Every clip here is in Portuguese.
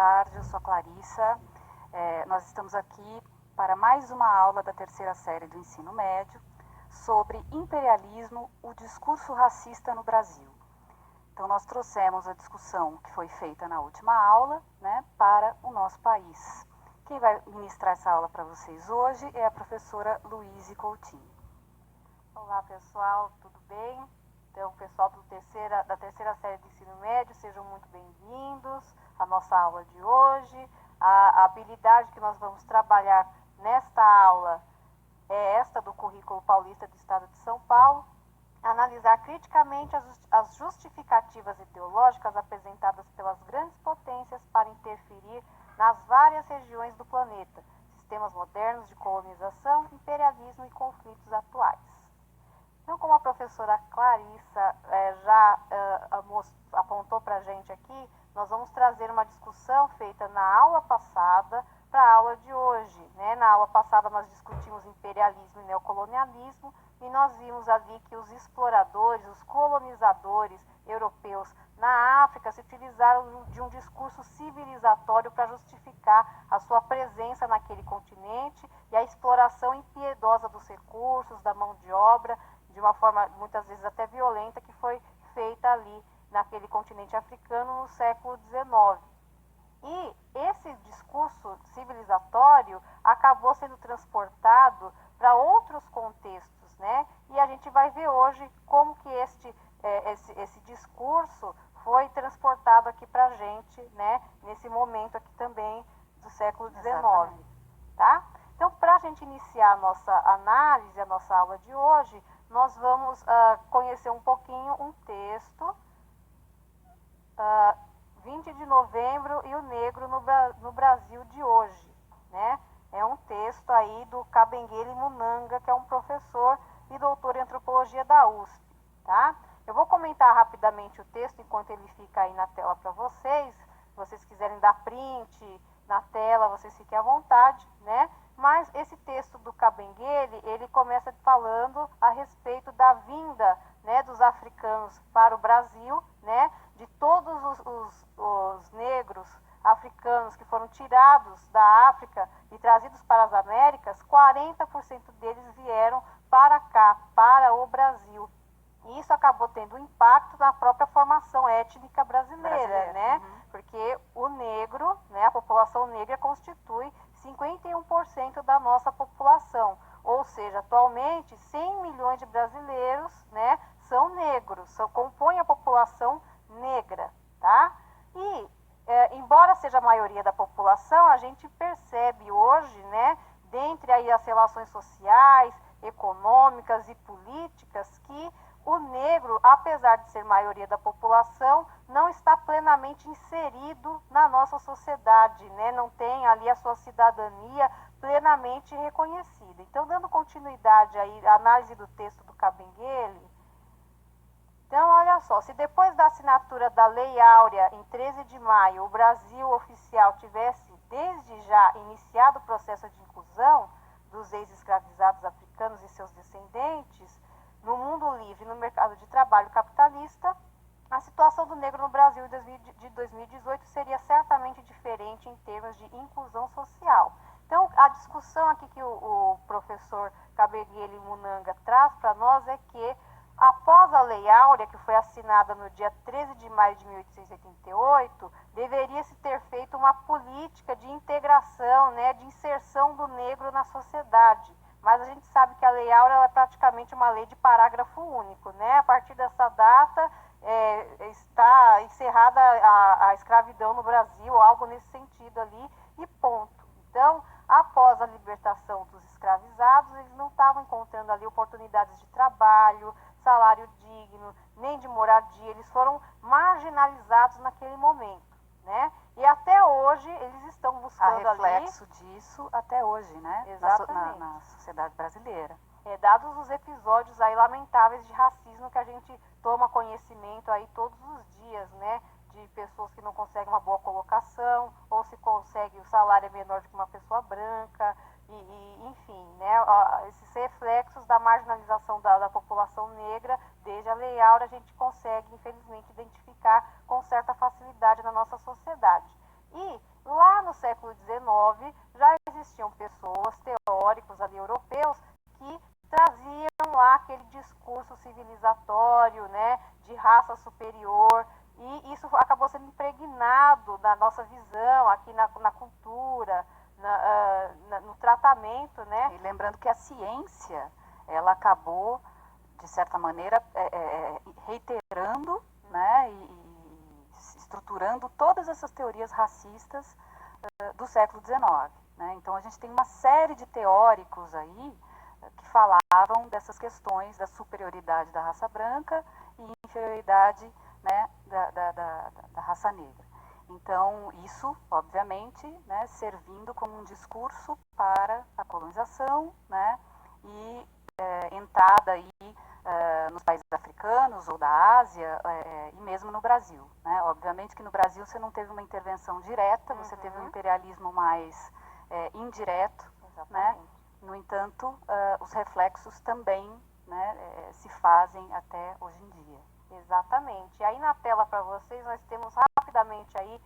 tarde, eu sou a Clarissa. Nós estamos aqui para mais uma aula da terceira série do ensino médio sobre imperialismo, o discurso racista no Brasil. Então, nós trouxemos a discussão que foi feita na última aula, né, para o nosso país. Quem vai ministrar essa aula para vocês hoje é a professora Luíse Coutinho. Olá, pessoal, tudo bem? Então, pessoal da terceira série do ensino médio, sejam muito bem-vindos à nossa aula de hoje. A habilidade que nós vamos trabalhar nesta aula é esta do Currículo Paulista do Estado de São Paulo, analisar criticamente as justificativas ideológicas apresentadas pelas grandes potências para interferir nas várias regiões do planeta, sistemas modernos de colonização, imperialismo e conflitos atuais. Então, como a professora Clarissa já apontou para a gente aqui, nós vamos trazer uma discussão feita na aula passada para a aula de hoje, né? Na aula passada nós discutimos imperialismo e neocolonialismo e nós vimos ali que os exploradores, os colonizadores europeus na África se utilizaram de um discurso civilizatório para justificar a sua presença naquele continente e a exploração impiedosa dos recursos, da mão de obra, de uma forma muitas vezes até violenta, que foi feita ali naquele continente africano no século XIX. E esse discurso civilizatório acabou sendo transportado para outros contextos, né? E a gente vai ver hoje como que esse discurso foi transportado aqui para a gente, né? Nesse momento aqui também do século XIX, tá? Então, para a gente iniciar a nossa análise, a nossa aula de hoje, nós vamos conhecer um pouquinho um texto, 20 de novembro e o negro no Brasil de hoje, né? É um texto aí do Kabengele Munanga, que é um professor e doutor em antropologia da USP, tá? Eu vou comentar rapidamente o texto enquanto ele fica aí na tela para vocês. Se vocês quiserem dar print na tela, vocês fiquem à vontade, né? Mas esse texto do Kabengele, ele começa falando a respeito da vinda, né, dos africanos para o Brasil, né? De todos os negros africanos que foram tirados da África e trazidos para as Américas, 40% deles vieram para cá, para o Brasil. E isso acabou tendo um impacto na própria formação étnica brasileira, né? Uhum. Porque o negro, né, a população negra constitui 51% da nossa população. Ou seja, atualmente 100 milhões de brasileiros, né, são negros, compõem a população negra, tá? E embora seja a maioria da população, a gente percebe hoje, né, dentre aí as relações sociais, econômicas e políticas, que o negro, apesar de ser maioria da população, não está plenamente inserido na nossa sociedade, né? Não tem ali a sua cidadania plenamente reconhecida. Então, dando continuidade aí à análise do texto do Kabengele, então, olha só, se depois da assinatura da Lei Áurea, em 13 de maio, o Brasil oficial tivesse desde já iniciado o processo de inclusão dos ex-escravizados africanos e seus descendentes no mundo livre, no mercado de trabalho capitalista, a situação do negro no Brasil de 2018 seria certamente diferente em termos de inclusão social. Então, a discussão aqui que o professor Kabengele Munanga traz para nós é que, após a Lei Áurea, que foi assinada no dia 13 de maio de 1888, deveria-se ter feito uma política de integração, né, de inserção do negro na sociedade. Mas a gente sabe que a Lei Áurea é praticamente uma lei de parágrafo único, né? A partir dessa data está encerrada a escravidão no Brasil, algo nesse sentido ali, e ponto. Então, após a libertação dos escravizados, eles não estavam encontrando ali oportunidades de trabalho, salário digno, nem de moradia, eles foram marginalizados naquele momento, né? E até hoje eles estão buscando ali... Há reflexo disso até hoje, né? Exatamente. Na sociedade brasileira. Dados os episódios aí lamentáveis de racismo que a gente toma conhecimento aí todos os dias, né? De pessoas que não conseguem uma boa colocação, ou se consegue o salário é menor do que uma pessoa branca, enfim, né? Esses reflexos da marginalização da população negra, desde a Lei Áurea, a gente consegue, infelizmente, identificar com certa facilidade na nossa sociedade. E século XIX, já existiam pessoas, teóricos ali europeus, que traziam lá aquele discurso civilizatório, né, de raça superior, e isso acabou sendo impregnado na nossa visão, aqui na cultura, no tratamento, né? E lembrando que a ciência, ela acabou, de certa maneira, reiterando, né, e estruturando todas essas teorias racistas do século XIX. Né? Então a gente tem uma série de teóricos aí que falavam dessas questões da superioridade da raça branca e inferioridade, né, da raça negra. Então, isso, obviamente, né, servindo como um discurso para a colonização, né, e entrada aí nos países africanos ou da Ásia e mesmo no Brasil. Né? Obviamente que no Brasil você não teve uma intervenção direta, você teve um imperialismo mais indireto, né? No entanto, os reflexos também, né, se fazem até hoje em dia. Exatamente. E aí na tela para vocês nós temos rapidamente aí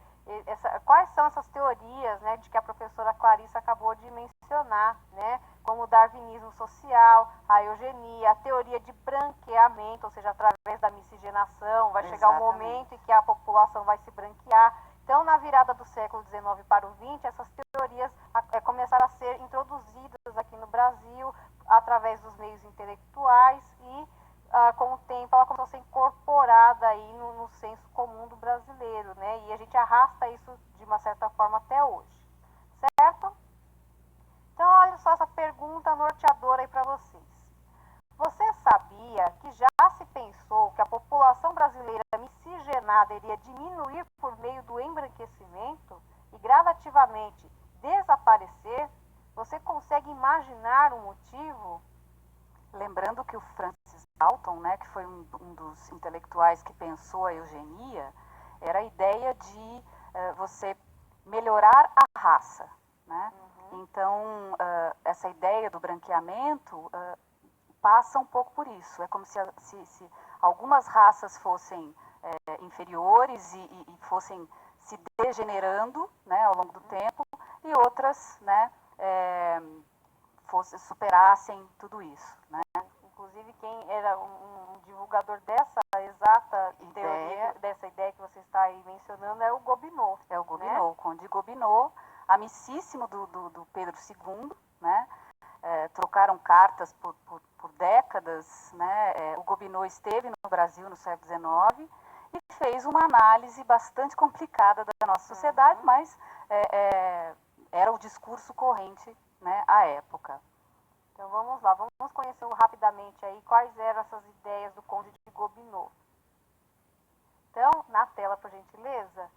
quais são essas teorias, né, de que a professora Clarissa acabou de mencionar, né, como o darwinismo social, a eugenia, a teoria de branqueamento, ou seja, através da miscigenação, vai chegar um momento em que a população vai se branquear. Então, na virada do século XIX para o XX, essas teorias começaram a ser introduzidas aqui no Brasil através dos meios intelectuais e com o tempo ela começou a ser incorporada aí no senso comum do brasileiro, né? E a gente arrasta isso de uma certa forma até hoje, certo? Então olha só essa pergunta norteadora aí para vocês. Você sabia que já se pensou que a população brasileira miscigenada iria diminuir por meio do embranquecimento e gradativamente desaparecer? Você consegue imaginar um motivo? Lembrando que o Francis Galton, né, que foi um dos intelectuais que pensou a eugenia, era a ideia de você melhorar a raça. Né? Então, essa ideia do branqueamento passa um pouco por isso. É como se algumas raças fossem inferiores e fossem se degenerando, né, ao longo do tempo, e outras, né, superassem tudo isso. Né? Inclusive, quem era um divulgador dessa exata teoria, dessa ideia que você está aí mencionando, é o Gobineau. É o Gobineau, né? O Conde Gobineau, amicíssimo do Pedro II, né? Trocaram cartas por décadas, né? O Gobineau esteve no Brasil no século XIX e fez uma análise bastante complicada da nossa sociedade, mas era o discurso corrente, né, à época. Então vamos lá, vamos conhecer rapidamente aí quais eram essas ideias do Conde de Gobineau. Então, na tela, por gentileza,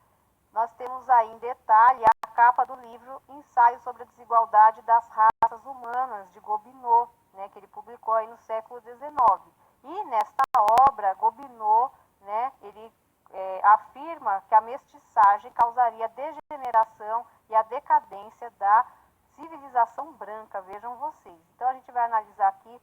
nós temos aí em detalhe a capa do livro Ensaio sobre a Desigualdade das Raças Humanas, de Gobineau, né, que ele publicou aí no século XIX. E nesta obra, Gobineau, né, ele afirma que a mestiçagem causaria a degeneração e a decadência da civilização branca, vejam vocês. Então a gente vai analisar aqui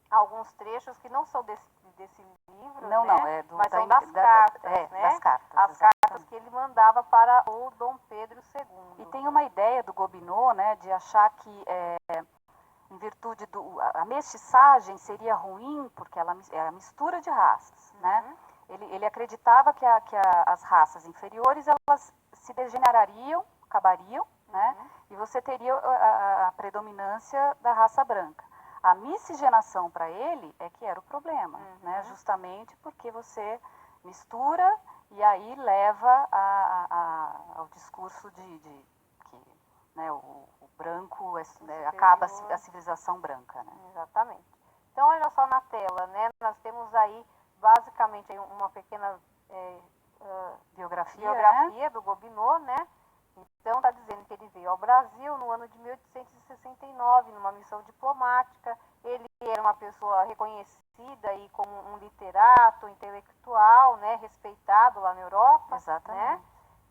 alguns trechos que não são desse livro, não, né? Mas são das cartas, né? Das cartas, as cartas que ele mandava para o Dom Pedro II. E tem uma ideia do Gobineau, né, de achar que em virtude a mestiçagem seria ruim porque ela é a mistura de raças, né? Ele acreditava que as raças inferiores elas se degenerariam, acabariam, né? E você teria a predominância da raça branca. A miscigenação para ele é que era o problema, né? Justamente porque você mistura e aí leva ao discurso de que, né, o branco acaba a civilização branca. Né? Exatamente. Então olha só na tela, né? Nós temos aí basicamente aí uma pequena biografia, né, do Gobineau, né? Então está dizendo que ele veio ao Brasil no ano de 1869, numa missão diplomática. Ele era uma pessoa reconhecida aí como um literato, intelectual, né, respeitado lá na Europa. Exatamente. Né?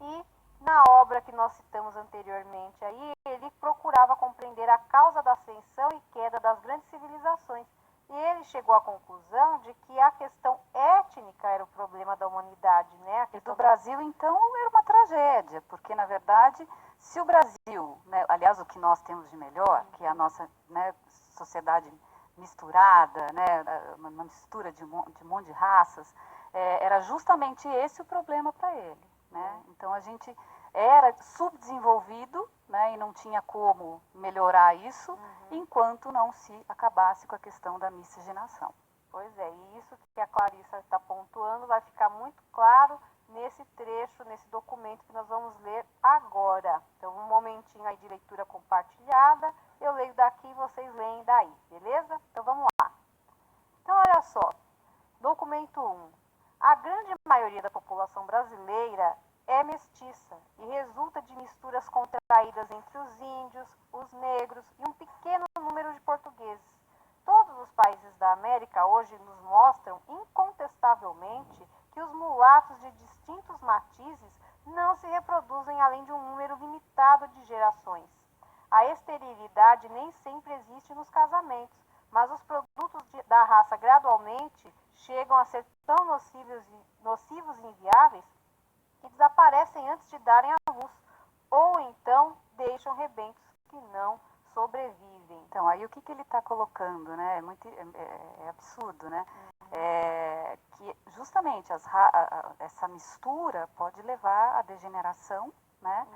E na obra que nós citamos anteriormente aí, ele procurava compreender a causa da ascensão e queda das grandes civilizações. E ele chegou à conclusão de que a questão étnica era o problema da humanidade, né? E do Brasil, então, era uma tragédia, porque, na verdade, se o Brasil, né, aliás, o que nós temos de melhor, que é a nossa, né, sociedade misturada, né, uma mistura de um monte de raças, era justamente esse o problema para ele. Né? Então, a gente era subdesenvolvido, né, e não tinha como melhorar isso, enquanto não se acabasse com a questão da miscigenação. Pois é, e isso que a Clarissa está pontuando vai ficar muito claro nesse trecho, nesse documento que nós vamos ler agora. Então, um momentinho aí de leitura compartilhada, eu leio daqui e vocês leem daí, beleza? Então, vamos lá. Então, olha só, documento 1. A grande maioria da população brasileira é mestiça e resulta de misturas contraídas entre os índios, os negros e um pequeno número de portugueses. Todos os países da América hoje nos mostram incontestavelmente que os mulatos de distintos matizes não se reproduzem além de um número limitado de gerações. A esterilidade nem sempre existe nos casamentos, mas os produtos da raça gradualmente chegam a ser tão nocivos e inviáveis que desaparecem antes de darem à luz, ou então deixam rebentos que não sobrevivem. Então, aí o que ele está colocando, né? É absurdo, né? Que justamente essa mistura pode levar à degeneração, né?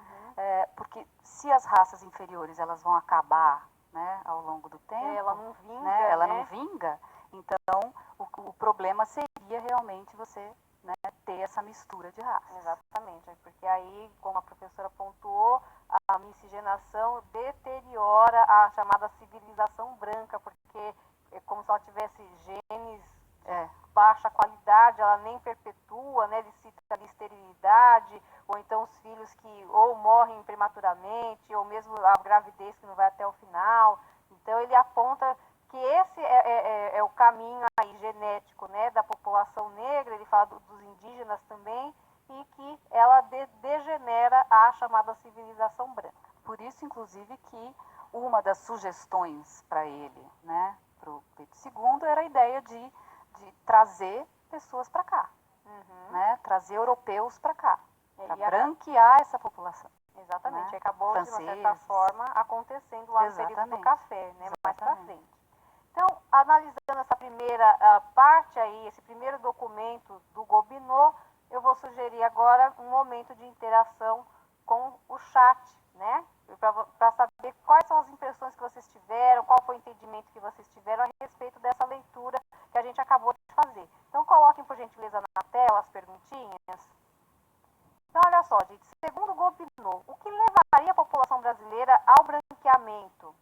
Porque se as raças inferiores elas vão acabar, né, ao longo do tempo, ela não vinga, né? Ela não vinga, então o problema seria realmente você, né, ter essa mistura de raças. Exatamente, porque aí, como a professora pontuou, a miscigenação deteriora a chamada civilização branca, porque é como se ela tivesse genes de baixa qualidade, ela nem perpetua, né? Ele cita ali esterilidade, ou então os filhos que ou morrem prematuramente, ou mesmo a gravidez que não vai até o final. Então ele aponta que esse é o caminho aí genético, né, da população negra, ele fala dos indígenas também, e que ela degenera a chamada civilização branca. Por isso, inclusive, que uma das sugestões para ele, né, para o Pedro II, era a ideia de trazer pessoas para cá, né, trazer europeus para cá, para branquear essa população. Exatamente, né? acabou de uma certa forma acontecendo lá no período do café, né, mais para frente. Então, analisando essa primeira parte aí, esse primeiro documento do Gobineau, eu vou sugerir agora um momento de interação com o chat, né? Para saber quais são as impressões que vocês tiveram, qual foi o entendimento que vocês tiveram a respeito dessa leitura que a gente acabou de fazer. Então, coloquem, por gentileza, na tela as perguntinhas. Então, olha só, gente, segundo Gobineau, o que levaria a população brasileira ao branqueamento?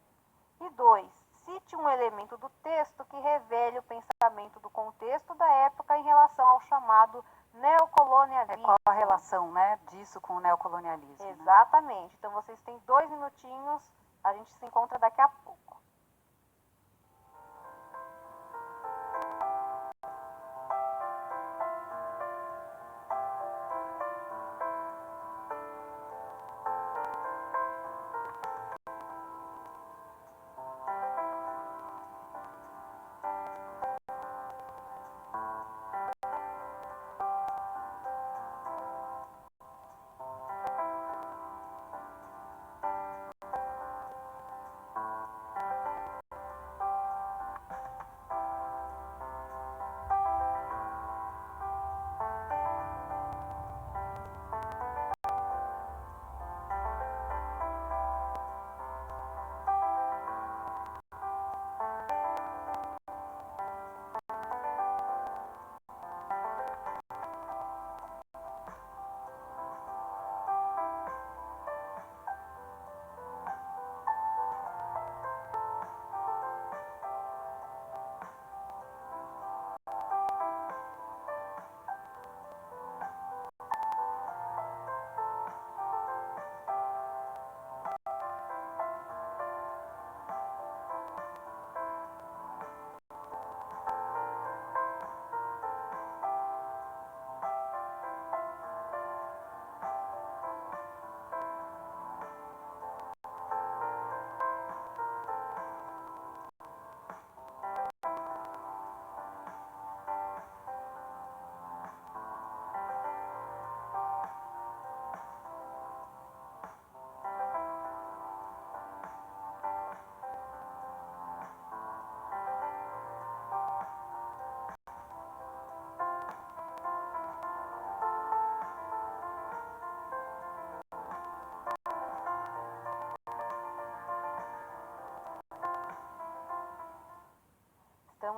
E 2, cite um elemento do texto que revele o pensamento do contexto da época em relação ao chamado neocolonialismo. Qual a relação, né, disso com o neocolonialismo? Exatamente. Né? Então, vocês têm 2 minutinhos, a gente se encontra daqui a pouco.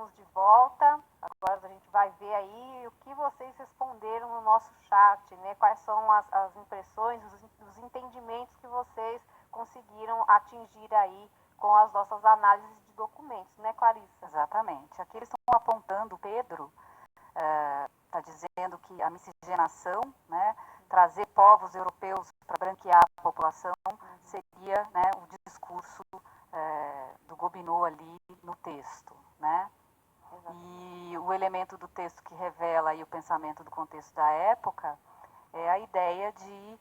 estamos de volta. Agora a gente vai ver aí o que vocês responderam no nosso chat, né? Quais são as impressões, os entendimentos que vocês conseguiram atingir aí com as nossas análises de documentos, né, Clarissa? Exatamente. Aqui eles estão apontando, o Pedro está dizendo que a miscigenação, né, trazer povos europeus para branquear a população, seria, né, o discurso do Gobineau ali no texto, né? E o elemento do texto que revela aí o pensamento do contexto da época é a ideia de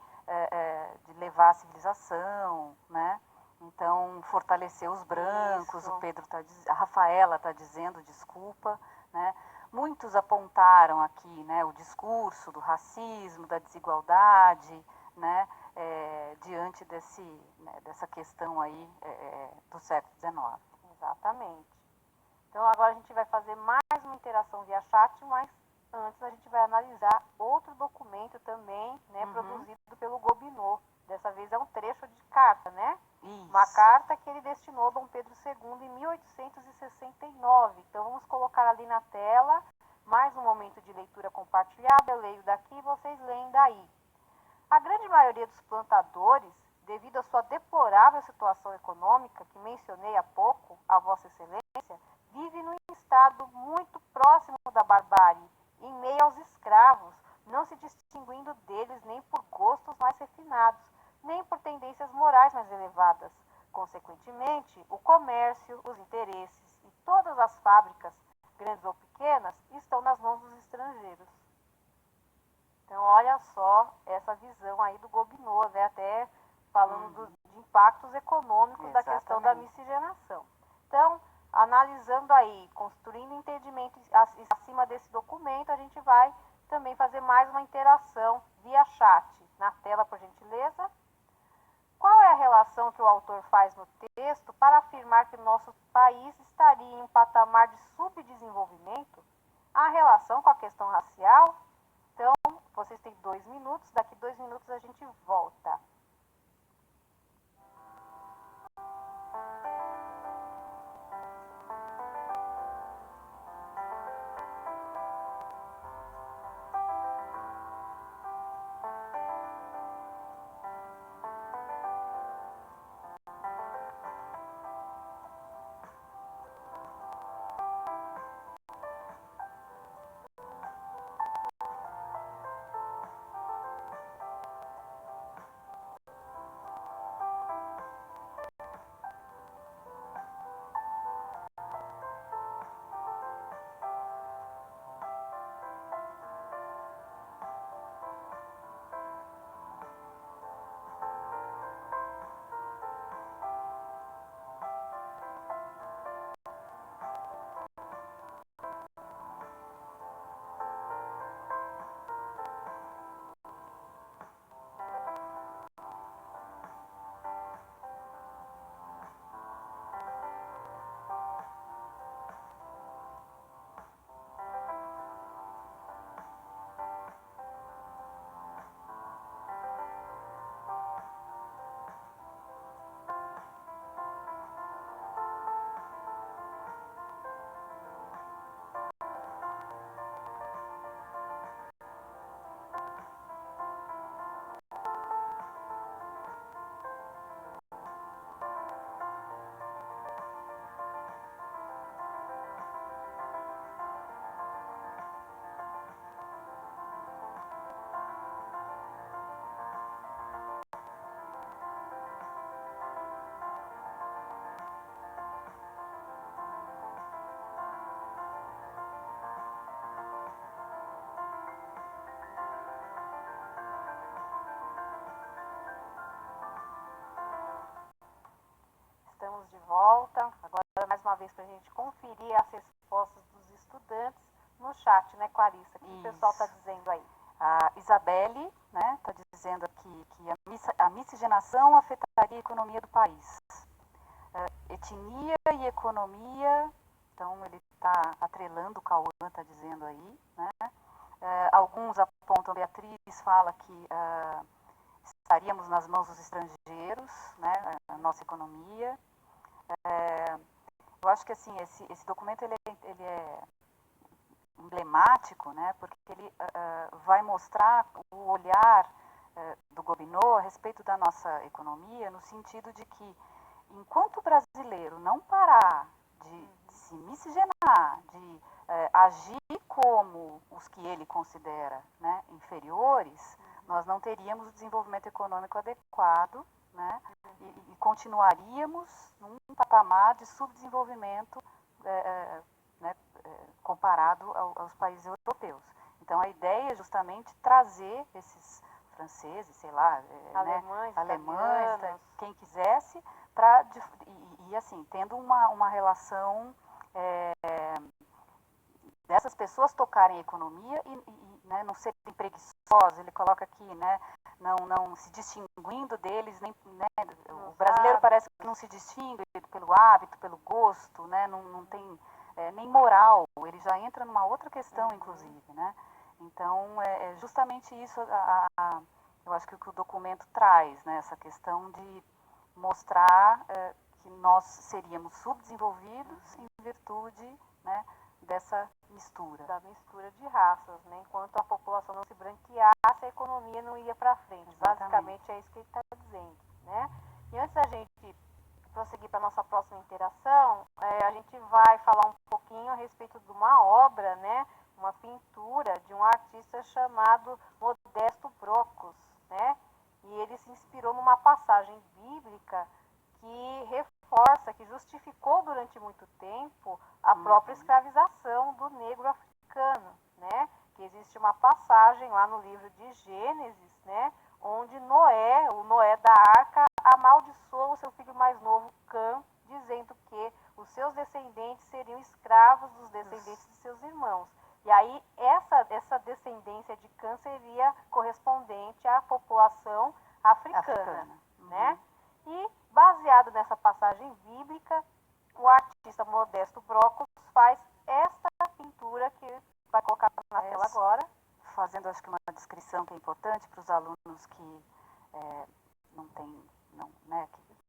levar a civilização, né? Então, fortalecer os brancos. Isso. A Rafaela está dizendo, desculpa, né? Muitos apontaram aqui, né, o discurso do racismo, da desigualdade, né, diante dessa questão aí do século XIX. Exatamente. Então agora a gente vai fazer mais uma interação via chat, mas antes a gente vai analisar outro documento também, né, produzido pelo Gobineau. Dessa vez é um trecho de carta, né? Isso. Uma carta que ele destinou a Dom Pedro II em 1869. Então vamos colocar ali na tela, mais um momento de leitura compartilhada. Eu leio daqui e vocês leem daí. A grande maioria dos plantadores, devido à sua deplorável situação econômica, que mencionei há pouco, a Vossa Excelência, vive num estado muito próximo da barbárie, em meio aos escravos, não se distinguindo deles nem por gostos mais refinados, nem por tendências morais mais elevadas. Consequentemente, o comércio, os interesses e todas as fábricas, grandes ou pequenas, estão nas mãos dos estrangeiros. Então, olha só essa visão aí do Gobineau, né? Até falando de impactos econômicos. Exatamente. Da questão da miscigenação. Então, analisando aí, construindo entendimento acima desse documento, a gente vai também fazer mais uma interação via chat. Na tela, por gentileza. Qual é a relação que o autor faz no texto para afirmar que o nosso país estaria em um patamar de subdesenvolvimento? A relação com a questão racial? Então, vocês têm 2 minutos, daqui 2 minutos a gente volta. Estamos de volta, agora mais uma vez para a gente conferir as respostas dos estudantes no chat, né, Clarissa? O que o pessoal está dizendo aí? A Isabelle, né, está dizendo aqui que a miscigenação afetaria a economia do país. Etnia e economia, então ele está atrelando, o Cauã está dizendo aí, né? Alguns apontam, Beatriz fala que estaríamos nas mãos dos estrangeiros, né, a nossa economia. Eu acho que assim, esse documento ele ele é emblemático, né, porque ele vai mostrar o olhar do Gobineau a respeito da nossa economia, no sentido de que, enquanto o brasileiro não parar de se miscigenar, de agir como os que ele considera, né, inferiores, nós não teríamos o desenvolvimento econômico adequado, né, e continuaríamos num patamar de subdesenvolvimento né, comparado aos países europeus. Então, a ideia é justamente trazer esses franceses, sei lá, alemães, quem quisesse, e assim, tendo uma relação dessas pessoas tocarem a economia e né, não serem preguiçosos, ele coloca aqui, né, não se distinguindo deles, nem, né, o brasileiro parece que não se distingue pelo hábito, pelo gosto, né, não tem nem moral, ele já entra numa outra questão, inclusive, né. Então, é justamente isso, eu acho que o documento traz, né, essa questão de mostrar que nós seríamos subdesenvolvidos em virtude, né, dessa mistura. Da mistura de raças, né? Enquanto a população não se branqueasse, a economia não ia para frente. Exatamente. Basicamente é isso que ele está dizendo, né? E antes da gente prosseguir para a nossa próxima interação, a gente vai falar um pouquinho a respeito de uma obra, né? Uma pintura de um artista chamado Modesto Brocos, né? E ele se inspirou numa passagem bíblica que reforça, que justificou durante muito tempo a própria escravização do negro africano, né? Que existe uma passagem lá no livro de Gênesis, né? Onde o Noé da arca, amaldiçoou o seu filho mais novo, Cã, dizendo que os seus descendentes seriam escravos dos descendentes de seus irmãos. E aí essa descendência de Cã seria correspondente à população africana. Né? E baseado nessa passagem bíblica, o artista Modesto Brocos faz esta pintura que vai colocar na tela agora. Fazendo, acho que uma descrição que é importante para os alunos que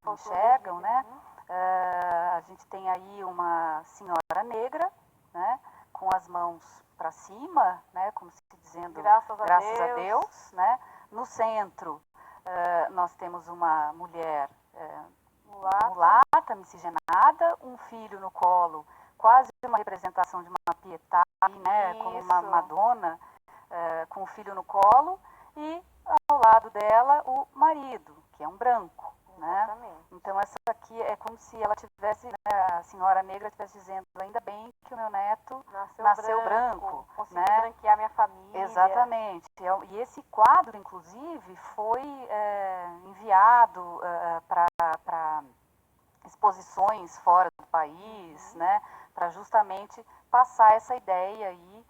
que enxergam, né? A gente tem aí uma senhora negra, né? Com as mãos para cima, né? Como se dizendo, graças a Deus, né? No centro, nós temos uma mulher mulata, miscigenada, um filho no colo, quase uma representação de uma Pietà, né, como uma Madonna, com o filho no colo, e ao lado dela o marido, que é um branco. Né? Então essa aqui é como se ela tivesse, né, a senhora negra estivesse dizendo, ainda bem que o meu neto nasceu branco, consegui branquear minha família. Exatamente. E esse quadro, inclusive, foi enviado para exposições fora do país, né, para justamente passar essa ideia aí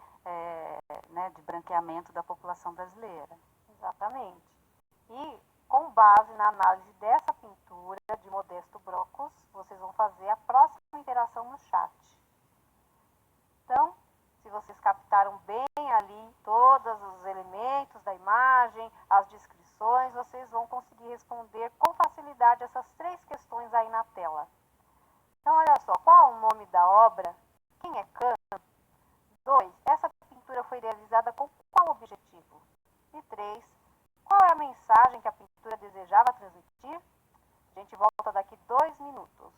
né, de branqueamento da população brasileira. Exatamente. E com base na análise dessa pintura de Modesto Brocos, vocês vão fazer a próxima interação no chat. Então, se vocês captaram bem ali todos os elementos da imagem, as descrições, vocês vão conseguir responder com facilidade essas 3 questões aí na tela. Então, olha só, qual é o nome da obra? Quem é Cã? 2. Essa pintura foi realizada com qual objetivo? E 3. Qual é a mensagem que a pintura desejava transmitir? A gente volta daqui 2 minutos.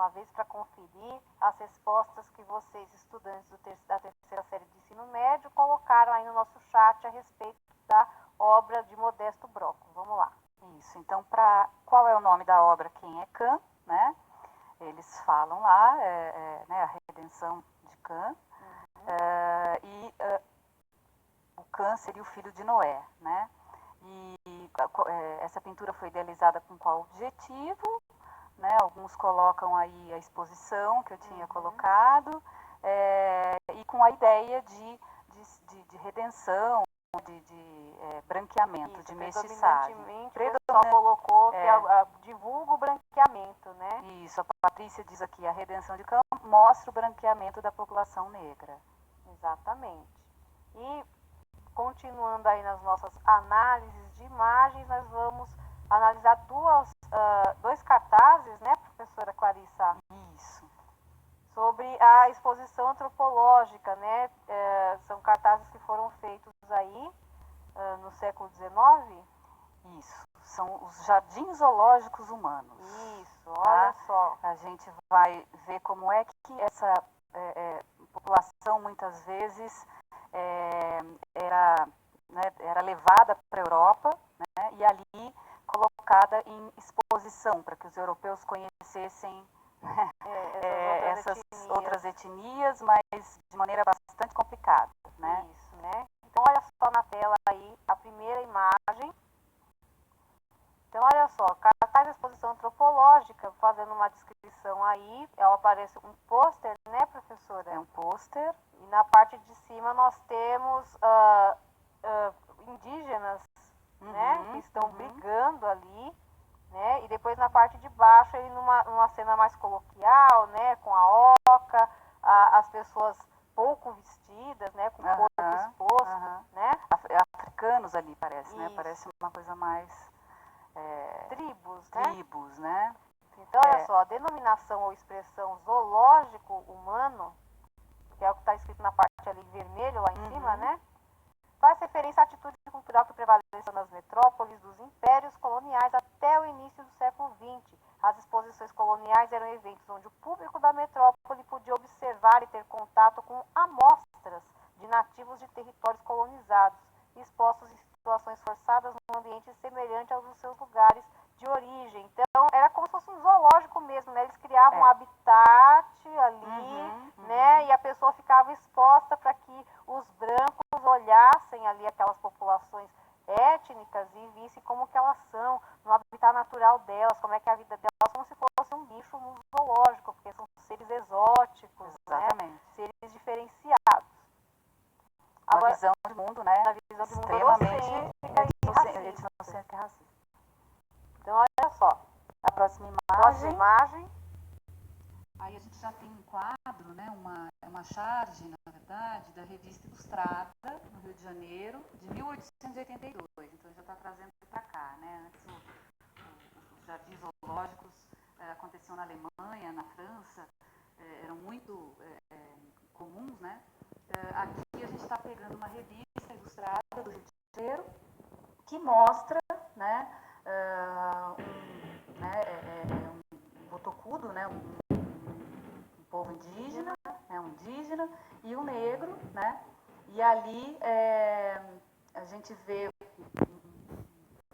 uma vez para conferir as respostas que vocês, estudantes da terceira série de ensino médio, colocaram aí no nosso chat a respeito da obra de Modesto Broco. Vamos lá. Isso, então, qual é o nome da obra? Quem é Cã, né? Eles falam lá, né, a redenção de Cã, o Cã seria o filho de Noé, né? E essa pintura foi idealizada com qual objetivo? Né? Alguns colocam aí a exposição que eu tinha colocado, e com a ideia de redenção, de branqueamento, de mestiçagem. O pessoal colocou que divulga o branqueamento, né? Isso, a Patrícia diz aqui, a redenção de Cã mostra o branqueamento da população negra. Exatamente. E continuando aí nas nossas análises de imagens, nós vamos analisar dois cartazes, né, professora Clarissa? Isso. Sobre a exposição antropológica, né? São cartazes que foram feitos aí no século XIX. Isso, são os jardins zoológicos humanos. Isso, olha só. A gente vai ver como é que essa população muitas vezes era levada para a Europa, né, e ali colocada em exposição para que os europeus conhecessem essas outras etnias, mas de maneira bastante complicada, né? Isso, né? Então olha só na tela aí a primeira imagem. Então olha só, cartaz da exposição antropológica, fazendo uma descrição aí, ela aparece um pôster, né, professora? É um pôster. E na parte de cima nós temos indígenas, né, que estão brigando ali, né, e depois na parte de baixo ele numa cena mais coloquial, né, com a oca, as pessoas pouco vestidas, né, com o corpo exposto, né. Africanos ali parece, né, parece uma coisa mais... tribos, né. Então olha só, a denominação ou expressão zoológico humano, que é o que está escrito na parte ali vermelho lá em cima, né, faz referência à atitude cultural que prevaleceu nas metrópoles dos impérios coloniais até o início do século XX. As exposições coloniais eram eventos onde o público da metrópole podia observar e ter contato com amostras de nativos de territórios colonizados, expostos em situações forçadas num ambiente semelhante aos dos seus lugares de origem. Então, era como se fosse um zoológico mesmo, né? Eles criavam um habitat ali, né? E a pessoa ficava exposta para que os brancos olhassem ali aquelas populações étnicas e vissem como que elas são, no habitat natural delas, como é que é a vida delas, como se fosse um bicho no zoológico, porque são seres exóticos, né? Seres diferenciados. Agora, visão de mundo, né? Extremamente etnocêntrica e racista. Então, olha só. A próxima imagem. Aí a gente já tem um quadro, né? Uma charge, na verdade, da revista Ilustrada, no Rio de Janeiro, de 1882. Então já está trazendo para cá, né? Antes os jardins zoológicos aconteciam na Alemanha, na França, eram muito comuns, né? Aqui a gente está pegando uma revista ilustrada do Rio de Janeiro que mostra, né, um botocudo, né, um povo indígena, né, um indígena e um negro, né, e ali a gente vê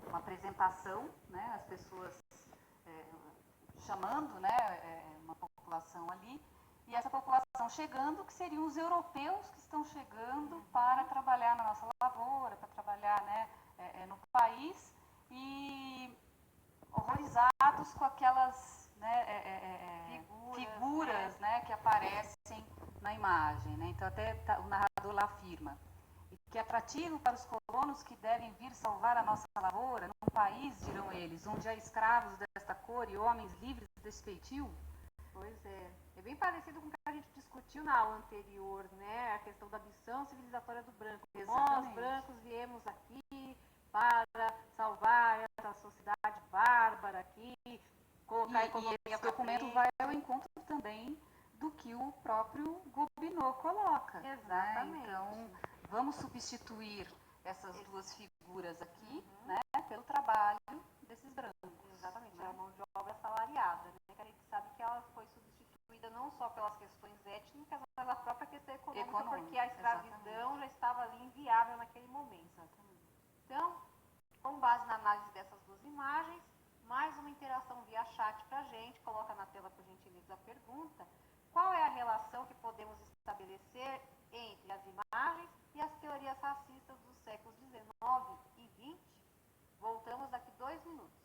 uma apresentação, né, as pessoas chamando, né, uma população ali. E essa população chegando, que seriam os europeus que estão chegando para trabalhar na nossa lavoura, para trabalhar, né, no país, e horrorizados com aquelas, né, figuras, né, que aparecem na imagem. Né? Então até o narrador lá afirma que é atrativo para os colonos que devem vir salvar a nossa lavoura, num país, dirão eles, onde há escravos desta cor e homens livres desse feitio. Pois é. É bem parecido com o que a gente discutiu na aula anterior, né? A questão da missão civilizatória do branco. Exatamente. Nós, brancos, viemos aqui para salvar essa sociedade bárbara aqui, colocar a economia e esse documento vai ao encontro também do que o próprio Gobineau coloca. Exatamente. Né? Então, vamos substituir essas duas figuras aqui, né, pelo trabalho desses brancos. Exatamente, a mão de obra assalariada, né? Que a gente sabe que ela foi substituída destruída não só pelas questões étnicas, mas a própria questão econômica, porque a escravidão exatamente. já estava ali inviável naquele momento. Exatamente. Então, com base na análise dessas duas imagens, mais uma interação via chat para a gente, coloca na tela por gentileza a pergunta: qual é a relação que podemos estabelecer entre as imagens e as teorias racistas dos séculos XIX e XX? Voltamos daqui 2 minutos.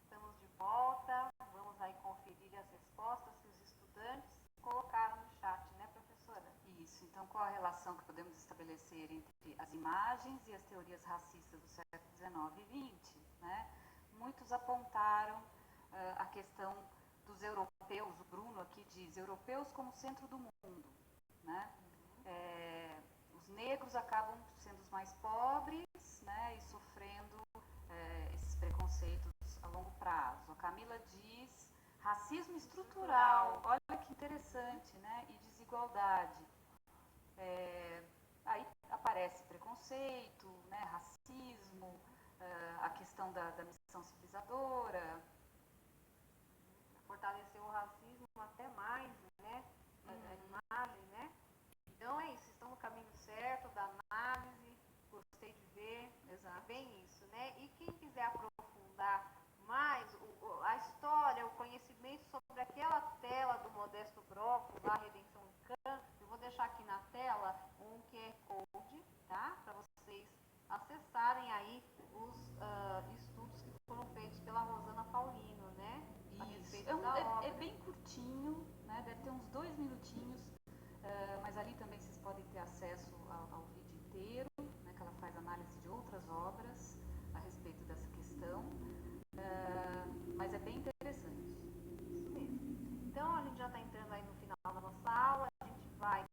Estamos de volta, vamos aí conferir as respostas que os estudantes colocaram no chat, né, professora? Isso. Então, qual a relação que podemos estabelecer entre as imagens e as teorias racistas do século XIX e XX? Né? Muitos apontaram a questão dos europeus, o Bruno aqui diz, europeus como centro do mundo. Né? Os negros acabam sendo os mais pobres, né, e sofrendo esses preconceitos a longo prazo. A Camila diz racismo estrutural, olha que interessante, né, e desigualdade. Aí aparece preconceito, né, racismo, a questão da missão civilizadora. Fortaleceu o racismo até mais, né? A imagem, né? Então é isso, estão no caminho certo da análise, gostei de ver, Exato. É bem isso, né? E quem quiser aprofundar mais a história, o conhecimento sobre aquela tela do Modesto Broco, da Redenção Can, eu vou deixar aqui na tela um QR Code, tá? Para vocês acessarem aí os estudos que foram feitos pela Rosana Paulino, né? A respeito da obra. É bem curtinho, né? Deve ter uns 2 minutinhos, mas ali também vocês podem ter acesso ao vídeo inteiro, né? Que ela faz análise de outras obras a respeito dessa questão, mas é bem interessante. Isso mesmo. Então a gente já está entrando aí no final da nossa aula, a gente vai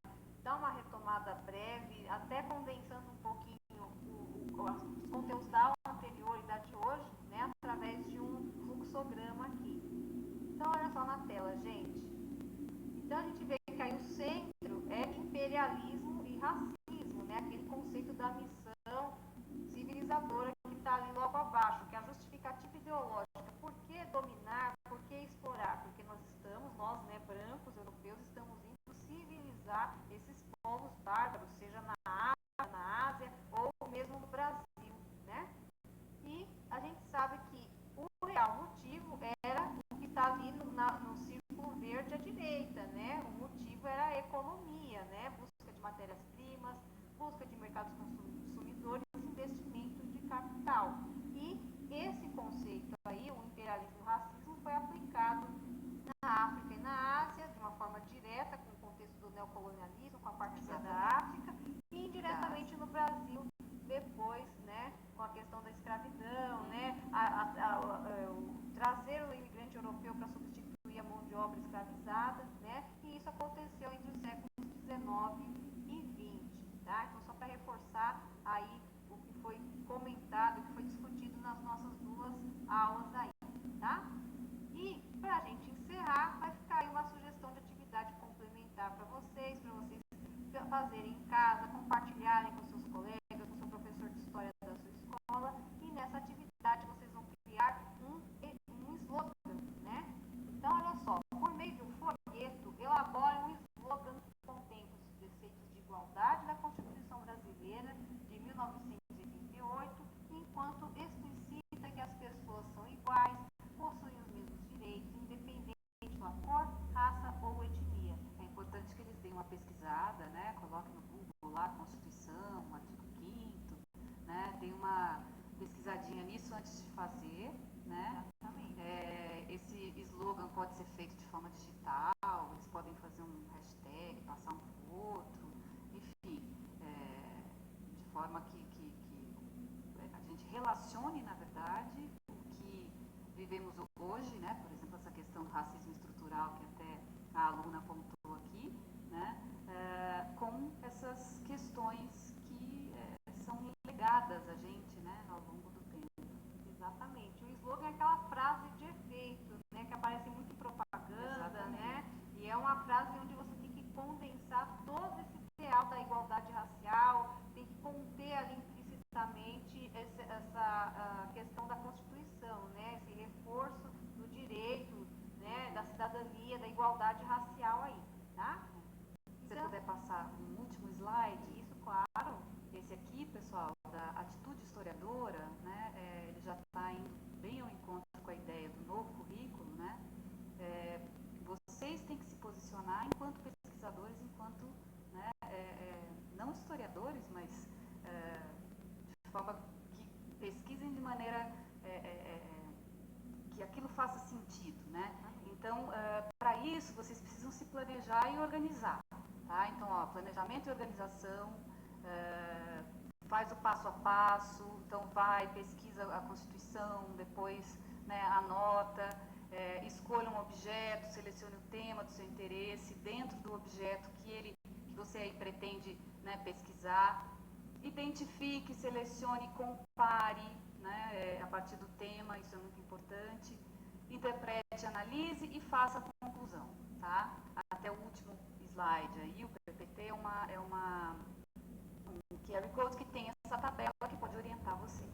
dar uma retomada breve, até condensando um pouquinho os conteúdos da aula anterior e da de hoje, né? Através de um fluxograma aqui. Então, olha só na tela, gente. Então, a gente vê que aí o centro é imperialismo e racismo, né? Aquele conceito da missão civilizadora que está ali logo abaixo, que é a justificativa ideológica. Por que dominar? Por que explorar? Porque nós, né, brancos, europeus, estamos indo civilizar esses povos bárbaros, seja na África, na Ásia ou mesmo no Brasil, né? E a gente sabe que o real motivo era o que está ali no círculo verde à direita, né? O motivo era a economia, né? Busca de matérias-primas, busca de mercados consumidores, investimento de capital. E esse conceito aí, o imperialismo e o racismo, foi aplicado obra escravizada, né? E isso aconteceu entre os séculos 19 e 20, tá? Então, só para reforçar aí o que foi comentado, o que foi discutido nas nossas duas aulas aí, tá? E, para a gente encerrar, vai ficar aí uma sugestão de atividade complementar para vocês fazerem em casa, compartilharem com seus colegas, com seu professor de história da sua escola, e nessa atividade vocês vão criar um slogan, né? Então, olha só, por meio de um folheto, elabore um slogan que contempla os preceitos de igualdade da Constituição Brasileira de 1988, enquanto explicita que as pessoas são iguais, possuem os mesmos direitos, independente de sua cor, raça ou etnia. É importante que eles deem uma pesquisada, né? Coloquem no Google lá, Constituição, artigo 5º, né? Deem uma pesquisadinha nisso antes de fazer, né? Esse slogan pode ser feito de forma digital, eles podem fazer um hashtag, passar um pro outro, enfim, de forma que a gente relacione, na verdade, o que vivemos hoje, né? Por exemplo, essa questão do racismo estrutural que até a aluna apontou aqui, né? Com essas questões que são legadas a gente, né? Ao longo do tempo. Exatamente. O slogan é aquela frase de efeito, né? Que aparece muito em propaganda, exatamente, né? E é uma frase onde você tem que condensar todo esse ideal da igualdade racial, tem que conter ali implicitamente essa questão da Constituição, né? Esse reforço do direito, né? Da cidadania, da igualdade racial aí, tá? Se você puder passar um último slide. Isso, claro. Esse aqui, pessoal, da atitude historiadora, né? Ele já está indo bem ao encontro com a ideia do novo currículo, né? Vocês têm que se posicionar enquanto pesquisadores, enquanto, né, não historiadores, mas de forma que pesquisem de maneira que aquilo faça sentido, né? Então, para isso, vocês precisam se planejar e organizar, tá? Então, ó, planejamento e organização, faz o passo a passo, então vai, pesquisa a Constituição, depois, né, anota, escolha um objeto, selecione o tema do seu interesse, dentro do objeto que você aí pretende, né, pesquisar, identifique, selecione, compare, né, a partir do tema, isso é muito importante, interprete, analise e faça a conclusão, tá? Até o último slide aí, o PPT é um QR Code que tem essa tabela que pode orientar vocês.